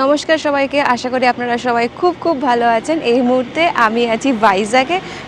নমস্কার সবাইকে, আশা করি আপনারা সবাই খুব খুব ভালো আছেন। এই মুহূর্তে আমি আছি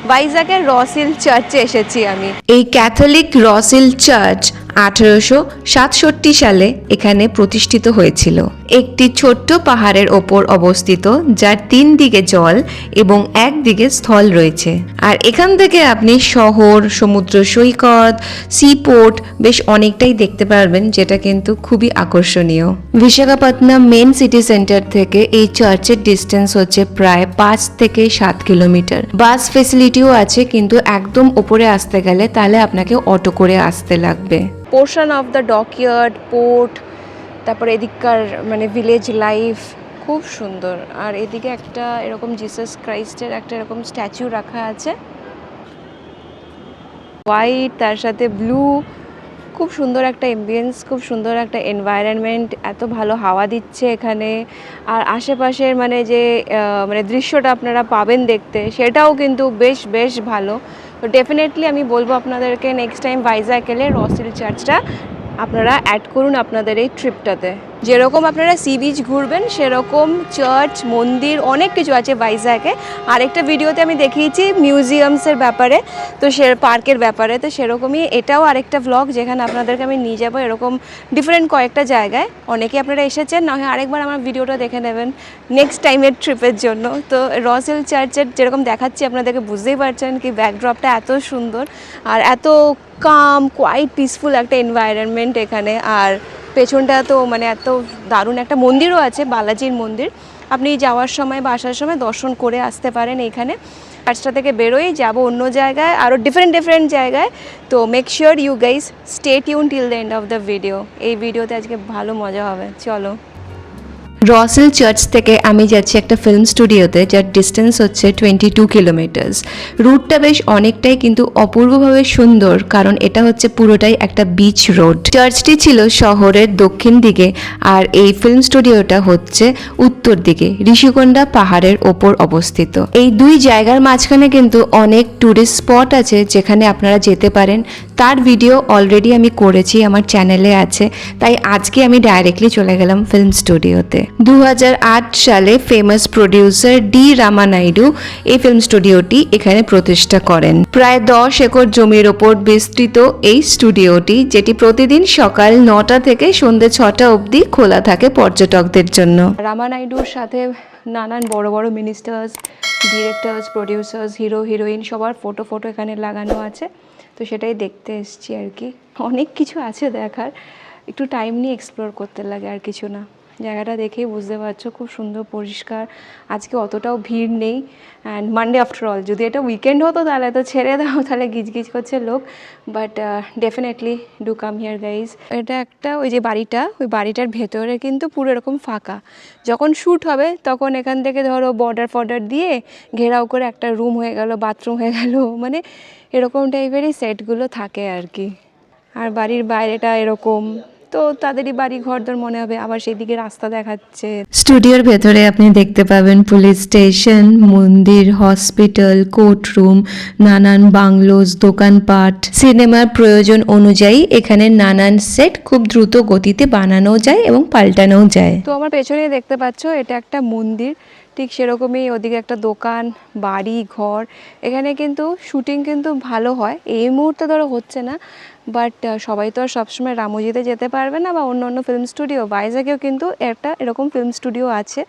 ভাইজ্যাগের রসিল চার্চে এসেছি আমি। এই ক্যাথলিক রসিল চার্চ 1867 সালে এখানে প্রতিষ্ঠিত হয়েছিল। একটি ছোট্ট পাহাড়ের ওপর অবস্থিত, যার 3 দিকে জল এবং একদিকে স্থল রয়েছে। আর এখান থেকে আপনি শহর, সমুদ্র সৈকত, সিপোর্ট বেশ অনেকটাই দেখতে পারবেন, যেটা কিন্তু খুবই আকর্ষণীয়। বিশাখাপত্তনম মেন সিটি সেন্টার থেকে এই চার্চের ডিস্টেন্স হচ্ছে প্রায় 5 থেকে 7 কিলোমিটার। বাস ফেসিলিটিও আছে, কিন্তু একদম উপরে আসতে গেলে তাহলে আপনাকে অটো করে আসতে লাগবে। Portion of the dockyard, port, তারপরে এদিককার মানে ভিলেজ লাইফ খুব সুন্দর। আর এদিকে একটা এরকম জিসাস ক্রাইস্টের একটা এরকম স্ট্যাচু রাখা আছে, হোয়াইট তার সাথে ব্লু। খুব সুন্দর একটা এমবিয়েন্স, খুব সুন্দর একটা এনভায়রনমেন্ট, এত ভালো হাওয়া দিচ্ছে এখানে। আর আশেপাশের মানে যে মানে দৃশ্যটা আপনারা পাবেন দেখতে, সেটাও কিন্তু বেশ বেশ ভালো। তো ডেফিনেটলি আমি বলবো আপনাদেরকে নেক্সট টাইম ভাইজ্যাগ এলে রসিল চার্চটা আপনারা অ্যাড করুন আপনাদের এই ট্রিপটাতে। যেরকম আপনারা সি বিচ ঘুরবেন, সেরকম চার্চ, মন্দির অনেক কিছু আছে ভাইজ্যাগে। আরেকটা ভিডিওতে আমি দেখিয়েছি মিউজিয়ামসের ব্যাপারে, তো সে পার্কের ব্যাপারে। তো সেরকমই এটাও আরেকটা ভ্লগ, যেখানে আপনাদেরকে আমি নিয়ে যাবো এরকম ডিফারেন্ট কয়েকটা জায়গায়। অনেকেই আপনারা এসেছেন, না হয় আরেকবার আমার ভিডিওটা দেখে নেবেন নেক্সট টাইমের ট্রিপের জন্য। তো রসিল চার্চের যেরকম দেখাচ্ছি আপনাদেরকে, বুঝতেই পারছেন কি ব্যাকড্রপটা এত সুন্দর আর এত কাম, কোয়াইট পিসফুল একটা এনভায়রনমেন্ট এখানে। আর পেছনটা তো মানে এত দারুণ একটা মন্দিরও আছে, বালাজির মন্দির। আপনি যাওয়ার সময় বা আসার সময় দর্শন করে আসতে পারেন এখানে। চার্চটা থেকে বেরোই যাব অন্য জায়গায়, আরও ডিফারেন্ট জায়গায়। তো make sure you guys stay tune till the end of the video. এই ভিডিওতে আজকে ভালো মজা হবে, চলো। রসেল চার্চ থেকে আমি যাচ্ছি একটা ফিল্ম স্টুডিওতে, যার ডিস্টেন্স হচ্ছে 22 কিলোমিটার্স। রুটটা বেশ অনেকটাই কিন্তু অপূর্বভাবে সুন্দর, কারণ এটা হচ্ছে পুরোটাই একটা বিচ রোড। চার্চটি ছিল শহরের দক্ষিণ দিকে, আর এই ফিল্ম স্টুডিওটা হচ্ছে উত্তর দিকে ঋষিকোণা পাহাড়ের ওপর অবস্থিত। এই দুই জায়গার মাঝখানে কিন্তু অনেক ট্যুরিস্ট স্পট আছে, যেখানে আপনারা যেতে পারেন। তার ভিডিও অলরেডি আমি করেছি, আমার চ্যানেলে আছে। তাই আজকে আমি ডাইরেক্টলি চলে গেলাম ফিল্ম স্টুডিওতে। 2008 সালে ফেমাস প্রডিউসার ডি রামানাইডু এই ফিল্ম স্টুডিওটি এখানে প্রতিষ্ঠা করেন। প্রায় 10 একর জমির ওপর বিস্তৃত এই স্টুডিওটি, যেটি প্রতিদিন সকাল 9টা থেকে সন্ধ্যে 6টা অবধি খোলা থাকে পর্যটকদের জন্য। রামানাইডুর সাথে নানান বড় বড় ministers, directors, producers, hero heroine সবার ফটো এখানে লাগানো আছে। তো সেটাই দেখতে এসেছি আর কি। অনেক কিছু আছে দেখার, একটু টাইম নিয়ে এক্সপ্লোর করতে লাগে, আর কিছু না। জায়গাটা দেখেই বুঝতে পারছো খুব সুন্দর, পরিষ্কার। আজকে অতটাও ভিড় নেই, অ্যান্ড মানডে আফটার অল। যদি এটা উইকেন্ড হতো তাহলে তো ছেড়ে দাও, তাহলে গিজগিজ করছে লোক। But definitely do come here guys. এটা একটা ওই যে বাড়িটা, ওই বাড়িটার ভেতরে কিন্তু পুরো এরকম ফাঁকা। যখন শ্যুট হবে তখন এখান থেকে ধরো বর্ডার দিয়ে ঘেরাও করে একটা রুম হয়ে গেল, বাথরুম হয়ে গেল, মানে এরকম টাইপেরই সেটগুলো থাকে আর কি। আর বাড়ির বাইরেটা এরকম, তো তাদেরই বাড়ি ঘরদর মনে হবে। আবার সেদিকে রাস্তা দেখাচ্ছে। স্টুডিওর ভেতরে আপনি দেখতে পাবেন পুলিশ স্টেশন, মন্দির, হসপিটাল, কোর্ট রুম, নানান বাংলোস, দোকানপাট। সিনেমার প্রয়োজন অনুযায়ী এখানে নানান সেট খুব দ্রুত গতিতে বানানো যায় এবং পাল্টানোও যায়। তো আমার পেছনে দেখতে পাচ্ছ, এটা একটা মন্দির, ঠিক সেরকমই ওদিকে একটা দোকান, বাড়ি, ঘর। এখানে কিন্তু শুটিং কিন্তু ভালো হয়। এই মুহূর্তে ধরো হচ্ছে না, বাট সবাই তো আর সবসময় রামোজিতে যেতে পারবে না, বা অন্য ফিল্ম স্টুডিও। ভাইজ্যাগেও কিন্তু একটা এরকম ফিল্ম স্টুডিও আছে।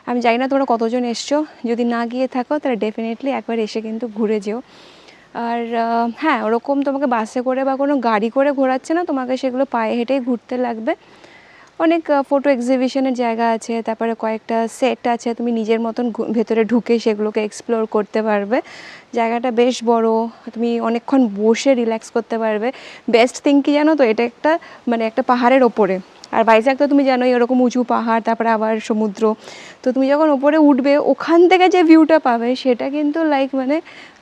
আমি জানি না তোমরা কতজন এসছো, যদি না গিয়ে থাকো তাহলে ডেফিনেটলি একবার এসে কিন্তু ঘুরে যেও। আর হ্যাঁ, ওরকম তোমাকে বাসে করে বা কোনো গাড়ি করে ঘোরাচ্ছে না, তোমাকে সেগুলো পায়ে হেঁটেই ঘুরতে লাগবে। অনেক ফটো এক্সিবিশনের জায়গা আছে, তারপরে কয়েকটা সেট আছে, তুমি নিজের মতন ভেতরে ঢুকে সেগুলোকে এক্সপ্লোর করতে পারবে। জায়গাটা বেশ বড়, তুমি অনেকক্ষণ বসে রিল্যাক্স করতে পারবে। বেস্ট থিং কি জানো তো, এটা একটা মানে একটা পাহাড়ের ওপরে। আর ভাইজ্যাগ তো তুমি জানোই এরকম উঁচু পাহাড়, তারপরে আবার সমুদ্র। তো তুমি যখন ওপরে উঠবে, ওখান থেকে যে ভিউটা পাবে সেটা কিন্তু লাইক মানে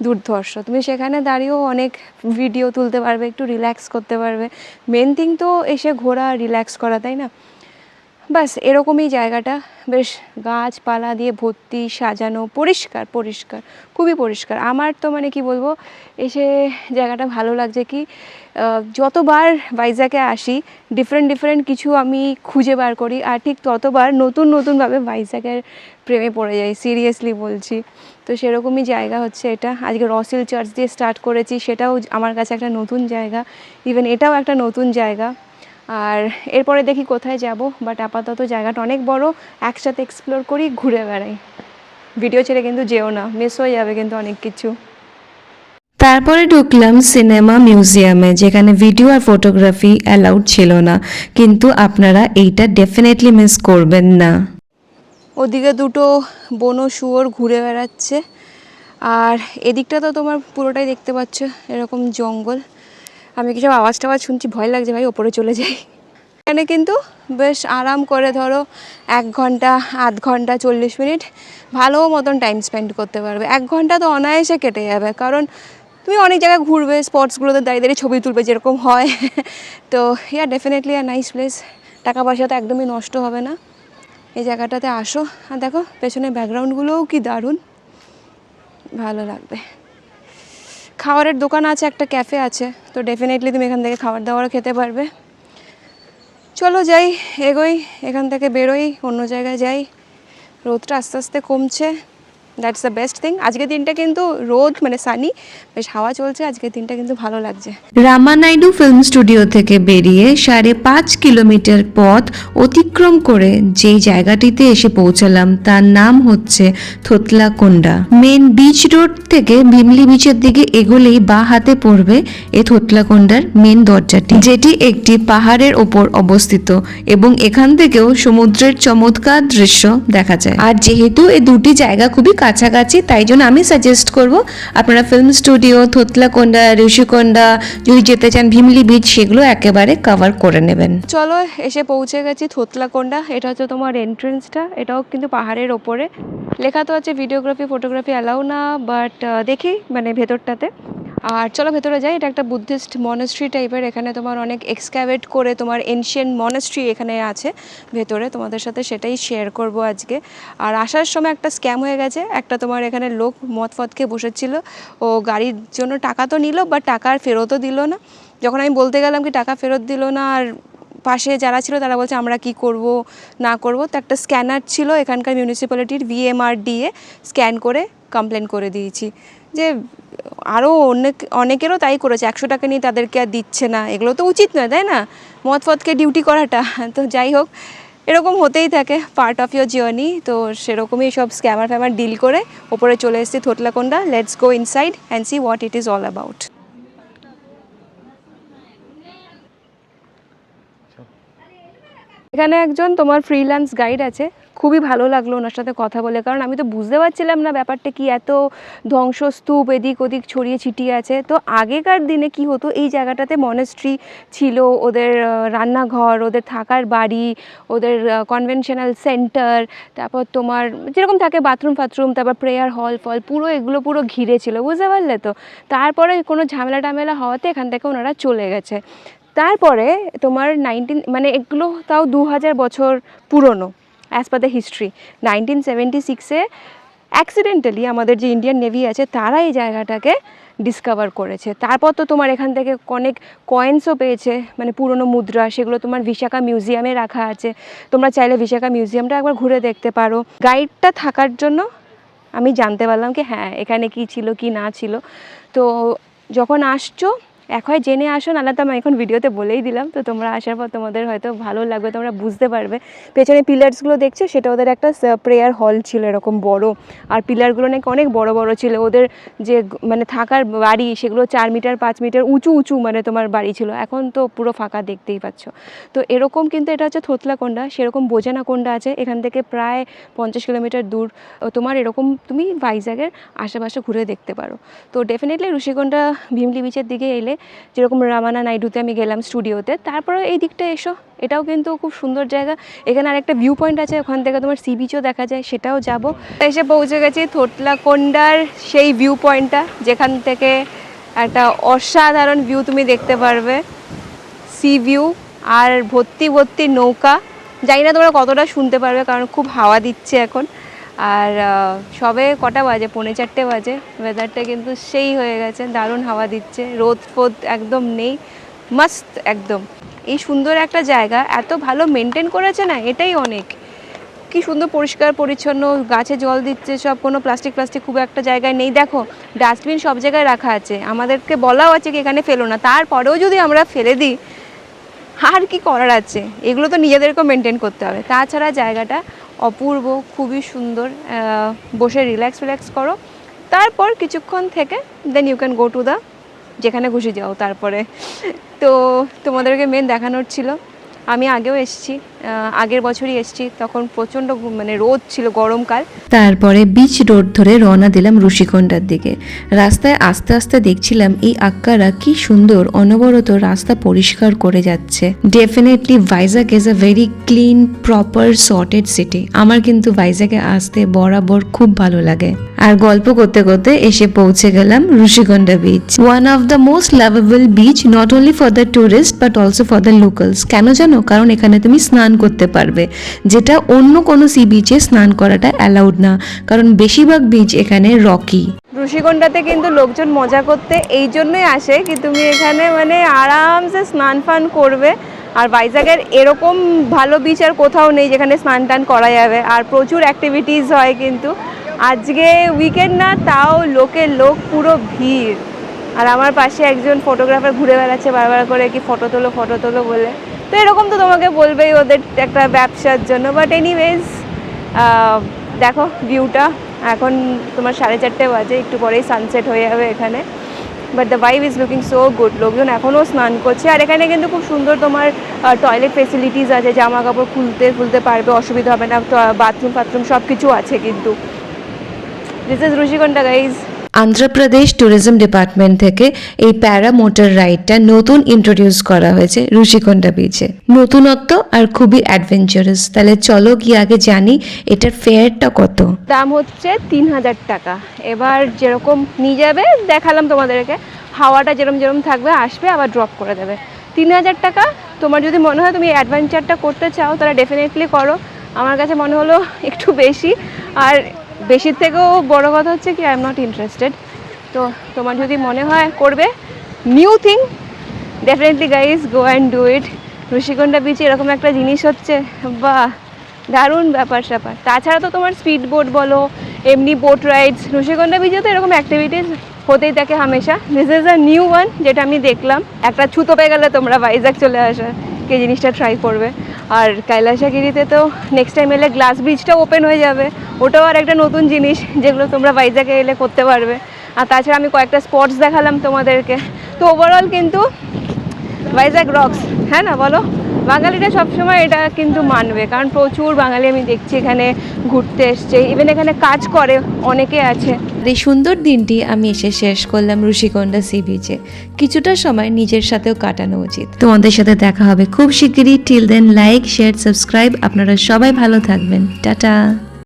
দুর্ধর্ষ। তুমি সেখানে দাঁড়িয়েও অনেক ভিডিও তুলতে পারবে, একটু রিল্যাক্স করতে পারবে। মেন থিং তো এসে ঘোরা, রিল্যাক্স করা, তাই না? ব্যাস এরকমই জায়গাটা, বেশ গাছপালা দিয়ে ভর্তি, সাজানো, পরিষ্কার পরিষ্কার, খুবই পরিষ্কার। আমার তো মানে কি বলবো, এসে জায়গাটা ভালো লাগছে কি, যতবার ভাইজ্যাগে আসি ডিফারেন্ট কিছু আমি খুঁজে বার করি, আর ঠিক ততবার নতুনভাবে ভাইজ্যাগের প্রেমে পড়ে যাই, সিরিয়াসলি বলছি। তো সেরকমই জায়গা হচ্ছে এটা। আজকে রসিল চার্চ দিয়ে স্টার্ট করেছি, সেটাও আমার কাছে একটা নতুন জায়গা, ইভেন এটাও একটা নতুন জায়গা। আর এরপরে দেখি কোথায় যাব, বাট আপাতত জায়গাটা অনেক বড়, একসাথে এক্সপ্লোর করি, ঘুরে বেড়াই। ভিডিও ছেড়ে কিন্তু যেও না, মিস হয়ে যাবে কিন্তু অনেক কিছু। তারপরে ঢুকলাম সিনেমা মিউজিয়ামে, যেখানে ভিডিও আর ফটোগ্রাফি অ্যালাউড ছিল না, কিন্তু আপনারা এইটা ডেফিনেটলি মিস করবেন না। ওদিকে দুটো বনো শুয়োর ঘুরে বেড়াচ্ছে, আর এদিকটা তো তোমার পুরোটাই দেখতে পাচ্ছ এরকম জঙ্গল। আমি কিছু আওয়াজ টাওয়াজ শুনছি, ভয় লাগছে ভাই, ওপরে চলে যাই। এখানে কিন্তু বেশ আরাম করে ধরো 1 ঘন্টা, আধ ঘন্টা, 40 মিনিট ভালো মতন টাইম স্পেন্ড করতে পারবে। 1 ঘন্টা তো অনায়াসে কেটে যাবে, কারণ তুমি অনেক জায়গায় ঘুরবে, স্পটসগুলোতে দাঁড়িয়ে ছবি তুলবে যেরকম হয়। তো ইয়া ডেফিনেটলি আর নাইস প্লেস। টাকা পয়সা তো একদমই নষ্ট হবে না। এই জায়গাটাতে আসো, আর দেখো পেছনে ব্যাকগ্রাউন্ডগুলোও কি দারুণ, ভালো লাগবে। খাবারের দোকান আছে, একটা ক্যাফে আছে, তো ডেফিনেটলি তুমি এখান থেকে খাবার দাবারও খেতে পারবে। চলো যাই, এগোই, এখান থেকে বেরোই, অন্য জায়গায় যাই। রোদটা আস্তে আস্তে কমছে, দ্যাটস দ্য বেস্ট থিং। আজকের দিনটা কিন্তু রোদ মানে সানি, বেশ হাওয়া চলছে, আজকের দিনটা কিন্তু ভালো লাগছে। রামানাইডু ফিল্ম স্টুডিও থেকে বেরিয়ে 5.5 কিলোমিটার পথ অতিক্রম করে যেই জায়গাটিতে এসে পৌঁছালাম তার নাম হচ্ছে থোতলাকোন্ডা। মেন বিচ রোড থেকে ভিমলি বিচের দিকে এগোলেই বা হাতে পড়বে এই থোতলাকোন্ডার মেন দরজাটি, যেটি একটি পাহাড়ের ওপর অবস্থিত, এবং এখান থেকেও সমুদ্রের চমৎকার দৃশ্য দেখা যায়। আর যেহেতু এই দুটি জায়গা খুবই কাছাকাছি, তাই জন্য আমি সাজেস্ট করব আপনারা ফিল্ম স্টুডিও, থোতলাকোন্ডা, ঋষিকোন্ডা, যদি যেতে চান ভিমলি বিচ, সেগুলো একেবারে কভার করে নেবেন। চলো এসে পৌঁছে গেছি থোতলাকোন্ডা। এটা হচ্ছে তোমার এন্ট্রেন্সটা, এটাও কিন্তু পাহাড়ের ওপরে। লেখা তো আছে ভিডিওগ্রাফি ফটোগ্রাফি অ্যালাউ না, বাট দেখি মানে ভেতরটাতে। আর চলো ভেতরে যাই। এটা একটা বুদ্ধিস্ট মনাস্ট্রি টাইপের, এখানে তোমার অনেক এক্সক্যাভেট করে তোমার এনশিয়েন্ট মনাস্ট্রি এখানে আছে ভেতরে, তোমাদের সাথে সেটাই শেয়ার করব আজকে। আর আসার সময় একটা স্ক্যাম হয়ে গেছে, একটা তোমার এখানে লোক মদ ফদ খেয়ে বসেছিল, ও গাড়ির জন্য টাকা তো নিল, বাট টাকা আর ফেরতও দিল না। যখন আমি বলতে গেলাম কি টাকা ফেরত দিল না, আর পাশে যারা ছিল তারা বলছে আমরা কি করব না করব, তো একটা স্ক্যানার ছিল এখানকার মিউনিসিপ্যালিটির, VMRDA, স্ক্যান করে কমপ্লেন করে দিয়েছি যে আরও অনেকেরও তাই করেছে, 100 টাকা নিয়ে তাদেরকে আর দিচ্ছে না। এগুলো তো উচিত নয়, তাই না, মদ ফদকে ডিউটি করাটা। তো যাই হোক, এরকম হতেই থাকে, পার্ট অফ ইয়োর জার্নি। তো সেরকমই সব স্ক্যামার ফ্যামার ডিল করে ওপরে চলে এসেছি Thotlakonda. Let's go inside and see what it is all about. এখানে একজন তোমার ফ্রিল্যান্স গাইড আছে, খুবই ভালো লাগলো ওনার সাথে কথা বলে, কারণ আমি তো বুঝতে পারছিলাম না ব্যাপারটা কি, এত ধ্বংসস্তূপ এদিক ওদিক ছড়িয়ে ছিটিয়ে আছে। তো আগেকার দিনে কি হতো, এই জায়গাটাতে মনেস্ট্রি ছিল, ওদের রান্নাঘর, ওদের থাকার বাড়ি, ওদের কনভেনশনাল সেন্টার, তারপর তোমার যেরকম থাকে বাথরুম ফাথরুম, তারপর প্রেয়ার হল ফল, পুরো এগুলো পুরো ঘিরে ছিল, বুঝতে পারলে তো। তারপরে কোনো ঝামেলা টামেলা হওয়াতে এখান থেকে ওনারা চলে গেছে। তারপরে তোমার মানে এগুলো তাও 2000 বছর পুরনো, অ্যাজ পার দ্য হিস্ট্রি। 1976-এ অ্যাক্সিডেন্টালি আমাদের যে ইন্ডিয়ান নেভি আছে তারা এই জায়গাটাকে ডিসকভার করেছে। তারপর তো তোমার এখান থেকে অনেক কয়েন্সও পেয়েছে, মানে পুরনো মুদ্রা, সেগুলো তোমার বিশাখা মিউজিয়ামে রাখা আছে। তোমরা চাইলে বিশাখা মিউজিয়ামটা একবার ঘুরে দেখতে পারো। গাইডটা থাকার জন্য আমি জানতে পারলাম কি হ্যাঁ এখানে কি ছিল কি না ছিল। তো যখন আসছো এক হয় জেনে আসো, নাহলে তো আমি এখন ভিডিওতে বলেই দিলাম। তো তোমরা আসার পর তোমাদের হয়তো ভালো লাগবে, তোমরা বুঝতে পারবে। পেছনে পিলার্সগুলো দেখছো, সেটা ওদের একটা প্রেয়ার হল ছিল এরকম বড়, আর পিলারগুলো নাকি অনেক বড় বড় ছিল। ওদের যে মানে থাকার বাড়ি, সেগুলো 4 মিটার 5 মিটার উঁচু উঁচু মানে তোমার বাড়ি ছিল। এখন তো পুরো ফাঁকা, দেখতেই পাচ্ছ। তো এরকম কিন্তু এটা হচ্ছে থোতলাকোন্ডা, সেরকম বোজানাকোন্ডা আছে এখান থেকে প্রায় 50 কিলোমিটার দূর। তোমার এরকম তুমি ভাইজ্যাগের আশেপাশে ঘুরে দেখতে পারো। তো ডেফিনেটলি ঋষিকোন্ডা ভিমলি বিচের দিকে এলে, যেরকম রামানা নাইডুতে আমি গেলাম স্টুডিওতে, তারপরে এই দিকটা এসো, এটাও কিন্তু খুব সুন্দর জায়গা। এখানে আরেকটা ভিউ পয়েন্ট আছে, ওখান থেকে তোমার সি বিচও দেখা যায়, সেটাও যাব। এসে পৌঁছে গেছি থোতলাকোন্ডার সেই ভিউ পয়েন্টটা, যেখান থেকে একটা অসাধারণ ভিউ তুমি দেখতে পারবে, সি ভিউ, আর ভর্তি ভর্তি নৌকা, জানি না তোমরা কতটা শুনতে পারবে, কারণ খুব হাওয়া দিচ্ছে এখন। আর সবে কটা বাজে, 3:45 বাজে। ওয়েদারটা কিন্তু সেই হয়ে গেছে, দারুণ হাওয়া দিচ্ছে, রোদ ফোদ একদম নেই, মাস্ত একদম। এই সুন্দর একটা জায়গা এত ভালো মেনটেন করেছে না, এটাই অনেক। কি সুন্দর পরিষ্কার পরিচ্ছন্ন, গাছে জল দিচ্ছে সব, কোনো প্লাস্টিক খুব একটা জায়গায় নেই। দেখো ডাস্টবিন সব জায়গায় রাখা আছে, আমাদেরকে বলাও আছে কি এখানে ফেলো না, তারপরেও যদি আমরা ফেলে দিই আর কি করার আছে? এগুলো তো নিজেদেরকেও মেনটেন করতে হবে। তাছাড়া জায়গাটা অপূর্ব, খুবই সুন্দর, বসে রিল্যাক্স করো, তারপর কিছুক্ষণ থেকে then you can go to the যেখানে খুশি যাও তারপরে। তো তোমাদেরকে মেন দেখানোর ছিল। আমি আগেও এসেছি, আগের বছরই এসেছি, তখন প্রচণ্ড মানে রোদ ছিল, গরমকাল। তারপরে বিচ রোড ধরে রওনা দিলাম ঋষিকোণার দিকে। রাস্তায় আস্তে আস্তে দেখছিলাম এই আক্কারা কি সুন্দর অনবরত রাস্তা পরিষ্কার করে যাচ্ছে। Definitely Vizag is a very clean proper sorted city. আমার কিন্তু ভাইজাগে আসতে বরাবর খুব ভালো লাগে। আর গল্প করতে করতে এসে পৌঁছে গেলাম Rushikonda beach, one of the most lovable beach, not only for the tourist but also for the locals. কেন জানো? কারণ এখানে তুমি স্নান করতে পারবে, যেটা অন্য কোনো সি বিচে স্নান করাটা অ্যালাউড না, কারণ বেশিরভাগ বিচ এখানে রকি। ঋষিকোণাতে কিন্তু লোকজন মজা করতে এই জন্যই আসে কি তুমি এখানে মানে আরামসে স্নান ফান করবে। আর ভাইজাগের এরকম ভালো বিচ আর কোথাও নেই যেখানে স্নান টান করা যাবে, আর প্রচুর অ্যাক্টিভিটিস হয়। কিন্তু আজকে উইকেন্ড না, তাও লোক পুরো ভিড়। আর আমার পাশে একজন ফটোগ্রাফার ঘুরে বেড়াচ্ছে বারবার করে কি ফটো তোলো বলে। তো এরকম তো তোমাকে বলবেই, ওদের একটা ব্যবসার জন্য। বাট এনিওয়েজ দেখো ভিউটা, এখন তোমার 4:30 বাজে, একটু পরেই সানসেট হয়ে যাবে এখানে। But the vibe is looking so good. লোকজন এখনও স্নান করছে, আর এখানে কিন্তু খুব সুন্দর তোমার টয়লেট ফেসিলিটিস আছে, জামা কাপড় খুলতে পারবে, অসুবিধা হবে না, বাথরুম সব কিছু আছে। কিন্তু this is Rushikonda guys. Andhra Pradesh tourism department থেকে এই প্যারা মোটর রাইডটা নতুন ইন্ট্রোডিউস করা হয়েছে ঋষিকোণা বিচে। নতুনত্ব আর খুবই অ্যাডভেঞ্চারাস। তাহলে চলো গিয়ে আগে জানি এটার ফেয়ারটা কত। দাম হচ্ছে 3000 টাকা। এবার যেরকম নিয়ে যাবে দেখালাম তোমাদেরকে, হাওয়াটা যেরম থাকবে, আসবে আবার ড্রপ করে দেবে। 3000 টাকা। তোমার যদি মনে হয় তুমি অ্যাডভেঞ্চারটা করতে চাও তাহলে ডেফিনেটলি করো। আমার কাছে মনে হলো একটু বেশি, আর বেশির থেকেও বড় কথা হচ্ছে কি আই এম নট ইন্টারেস্টেড। তো তোমার যদি মনে হয় করবে, new thing, definitely guys go and do it. Rushikonda বিচে এরকম একটা জিনিস হচ্ছে, বাহ দারুণ ব্যাপার স্যাপার। তাছাড়া তো তোমার স্পিড বোট বলো, এমনি বোট রাইডস, ঋষিকোণা বিচে তো এরকম অ্যাক্টিভিটিস হতেই থাকে হামেশা। This is a new one যেটা আমি দেখলাম। একটা ছুতো পেয়ে গেলে তোমরা ভাইজাগ চলে আসা কে জিনিসটা ট্রাই করবে। আর কৈলাসগিরিতে তো নেক্সট টাইম এলে গ্লাস ব্রিজটা ওপেন হয়ে যাবে, ওটাও আর একটা নতুন জিনিস যেগুলো তোমরা ভাইজাগে এলে করতে পারবে। আর তাছাড়া আমি কয়েকটা স্পটস দেখালাম তোমাদেরকে। তো ওভারঅল কিন্তু ভাইজাগ রক্স, হ্যাঁ না বলো? বাঙালিরা সবসময় এটা কিন্তু মানবে, কারণ প্রচুর বাঙালি আমি দেখছি এখানে ঘুরতে এসছে, ইভেন এখানে কাজ করে অনেকে আছে। এই সুন্দর দিনটি আমি এসে শেষ করলাম ঋষিকোণা সি বিচে। কিছুটা সময় নিজের সাথেও কাটানো উচিত। তোমাদের সাথে দেখা হবে খুব শিগগিরই। Till then like, share, subscribe. আপনারা সবাই ভালো থাকবেন। টাটা।